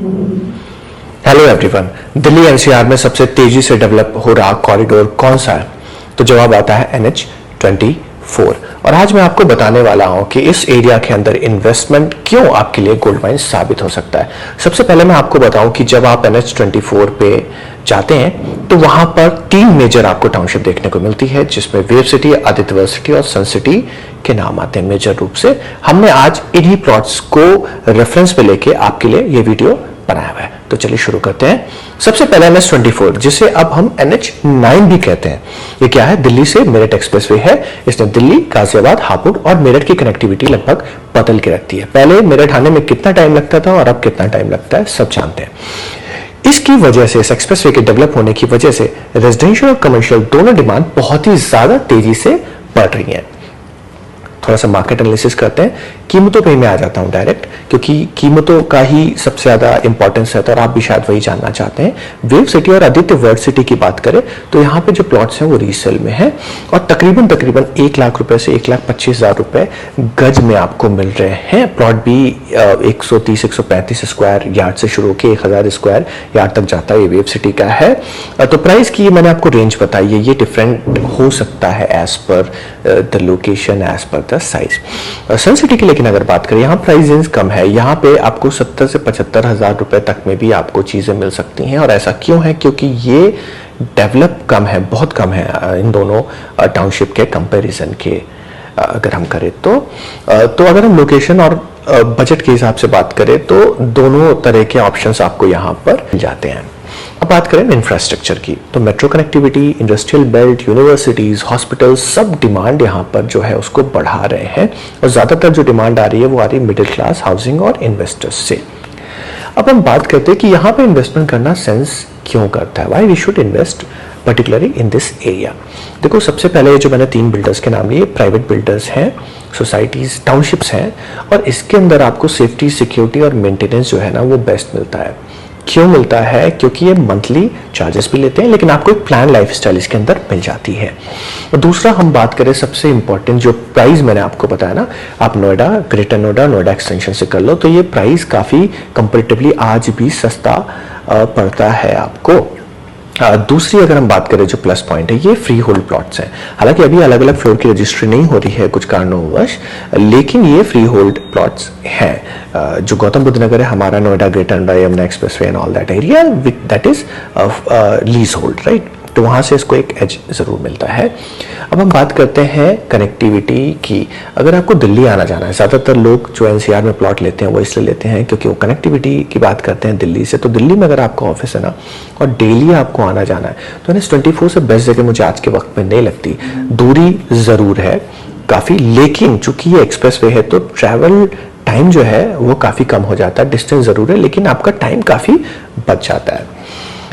Hello everyone, Delhi NCR में सबसे तेजी से डेवलप हो रहा कॉरिडोर कौन सा है? तो जवाब आता है NH24। और आज मैं आपको बताने वाला हूं कि इस एरिया के अंदर इन्वेस्टमेंट क्यों आपके लिए गोल्ड माइन साबित हो सकता है। सबसे पहले मैं आपको बताऊं कि जब आप NH24 पे जाते हैं तो वहां पर तीन मेजर आपको टाउनशिप देखने को मिलती है, जिसमें wave city, Aditya world city और सन सिटी के नाम आते हैं मेजर रूप से। हमने आज इन्हीं प्लॉट्स को रेफरेंस पे लेके आपके लिए ये वीडियो बनाया हुआ है। तो चलिए शुरू करते हैं। सबसे पहले NH24, जिसे अब हम NH9 भी कहते हैं। ये क्या है? दिल्ली से मेरठ एक्सप्रेसवे है। इसने दिल्ली, गाजियाबाद, हापुड़ और मेरठ की कनेक्टिविटी लगभग बदल के रखती है। पहले मेरठ आने में कितना टाइम लगता था और अब कितना टाइम लगता है सब जानते हैं। इसकी वजह से, इस एक्सप्रेसवे के डेवलप होने की वजह से रेजिडेंशियल और कमर्शियल दोनों डिमांड बहुत ही ज्यादा तेजी से बढ़ रही है। थोड़ा सा मार्केट एनालिसिस करते हैं। कीमतों पे मैं आ जाता हूं डायरेक्ट, क्योंकि कीमतों का ही सबसे ज्यादा इंपॉर्टेंस है और आप भी शायद वही जानना चाहते हैं। वेव सिटी और आदित्य वर्ल्ड सिटी की बात करें तो यहाँ पे जो प्लॉट्स हैं वो रीसेल में है और तकरीबन 1 लाख रुपए से 1,25,000 रुपए गज में आपको मिल रहे हैं। प्लॉट भी 130-135 स्क्वायर यार्ड से शुरू होकर 1,000 स्क्वायर यार्ड तक जाता है। ये वेव सिटी का है। तो प्राइस की मैंने आपको रेंज बताई है, ये डिफरेंट हो सकता है as per the location, as per the size. Sun city की लेकिन अगर बात करें, यहाँ प्राइस रेंज कम है। यहाँ पे आपको 70 से 75,000 रुपए तक में भी आपको चीजें मिल सकती हैं। और ऐसा क्यों है? क्योंकि ये डेवलप कम है, बहुत कम है इन दोनों टाउनशिप के कंपैरिजन के अगर हम करें तो अगर हम लोकेशन और बजट के हिसाब से बात करें तो दोनों तरह के ऑप्शंस आपको यहाँ पर मिल जाते हैं। अब बात करें इंफ्रास्ट्रक्चर की, तो metro connectivity, industrial belt, universities, hospitals, सब डिमांड यहाँ पर जो है उसको बढ़ा रहे हैं। और ज्यादातर जो डिमांड आ रही है वो आ रही है मिडिल क्लास हाउसिंग और इन्वेस्टर्स से। अब हम बात करते हैं कि यहाँ पे इन्वेस्टमेंट करना सेंस क्यों करता है, why we should invest particularly in this area. देखो, सबसे पहले जो मैंने 3 बिल्डर्स के नाम लिए, प्राइवेट बिल्डर्स हैं, सोसाइटीज, टाउनशिप्स हैं, और इसके अंदर आपको सेफ्टी, सिक्योरिटी और मेंटेनेंस जो है ना वो बेस्ट मिलता है। क्यों मिलता है? क्योंकि ये मंथली चार्जेस भी लेते हैं, लेकिन आपको एक प्लान लाइफस्टाइल इसके अंदर मिल जाती है। और दूसरा हम बात करें, सबसे इंपॉर्टेंट जो प्राइस मैंने आपको बताया ना, आप नोएडा, ग्रेटर नोएडा, नोएडा एक्सटेंशन से कर लो तो ये प्राइस काफी कंपैरेटिवली आज भी सस्ता पड़ता है आपको। दूसरी अगर हम बात करें जो प्लस पॉइंट है, ये फ्री होल्ड प्लॉट्स हैं। हालांकि अभी अलग अलग फ्लोर की रजिस्ट्री नहीं हो रही है कुछ कारणोंवश, लेकिन ये फ्री होल्ड प्लॉट्स हैं। जो गौतम बुद्ध नगर है हमारा, Noida, greater Noida, Yamuna expressway and all that area, that is lease hold, right? तो वहां से इसको एक एज जरूर मिलता है। अब हम बात करते हैं कनेक्टिविटी की। अगर आपको दिल्ली आना जाना है, ज्यादातर लोग जो एनसीआर में प्लॉट लेते हैं वो इसलिए लेते हैं क्योंकि वो कनेक्टिविटी की बात करते हैं दिल्ली से। तो दिल्ली में अगर आपका ऑफिस है ना और डेली आपको आना जाना है तो NH24 से बेस्ट जगह मुझे आज के वक्त में नहीं लगती। दूरी जरूर है काफी, लेकिन चूंकि ये एक्सप्रेसवे है तो ट्रैवल टाइम जो है वो काफी कम हो जाता है। डिस्टेंस जरूर है लेकिन आपका टाइम काफी बच जाता है।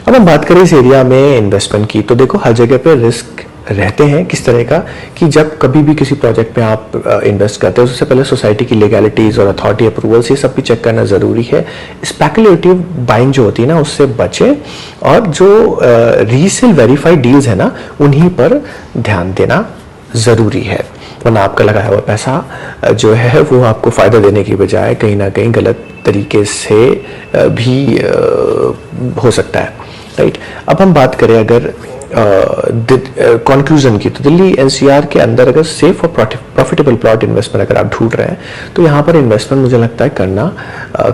अब हम बात करें इस एरिया में इन्वेस्टमेंट की, तो देखो हर जगह पे रिस्क रहते हैं। किस तरह का कि जब कभी भी किसी प्रोजेक्ट पे आप इन्वेस्ट करते हो, उससे पहले सोसाइटी की लीगैलिटीज और अथॉरिटी अप्रूवल्स, ये सब भी चेक करना जरूरी है। स्पेकुलेटिव बाइंग जो होती है ना उससे बचें, और जो रीसेल वेरीफाइड डील्स है ना उन्हीं पर ध्यान देना जरूरी है, वरना आपका लगाया हुआ पैसा जो है वो आपको फायदा देने की बजाय कहीं ना कहीं गलत तरीके से भी हो सकता है, राइट? अब हम बात करें अगर कंक्लूजन की, तो दिल्ली एनसीआर के अंदर अगर सेफ और प्रॉफिटेबल प्लॉट इन्वेस्टमेंट अगर आप ढूंढ रहे हैं तो यहाँ पर इन्वेस्टमेंट मुझे लगता है करना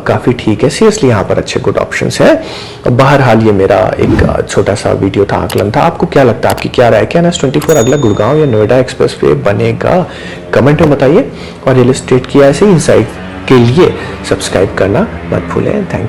काफी ठीक है। सीरियसली यहाँ पर अच्छे गुड ऑप्शंस है। बहरहाल ये मेरा एक छोटा सा वीडियो था, आकलन था। आपको क्या लगता है, आपकी क्या राय? क्या NH24 अगला गुड़गांव या नोएडा एक्सप्रेसवे बनेगा? कमेंट में बताइए। और रियल एस्टेट की ऐसे इंसाइट के लिए सब्सक्राइब करना मत भूलें। Thank you.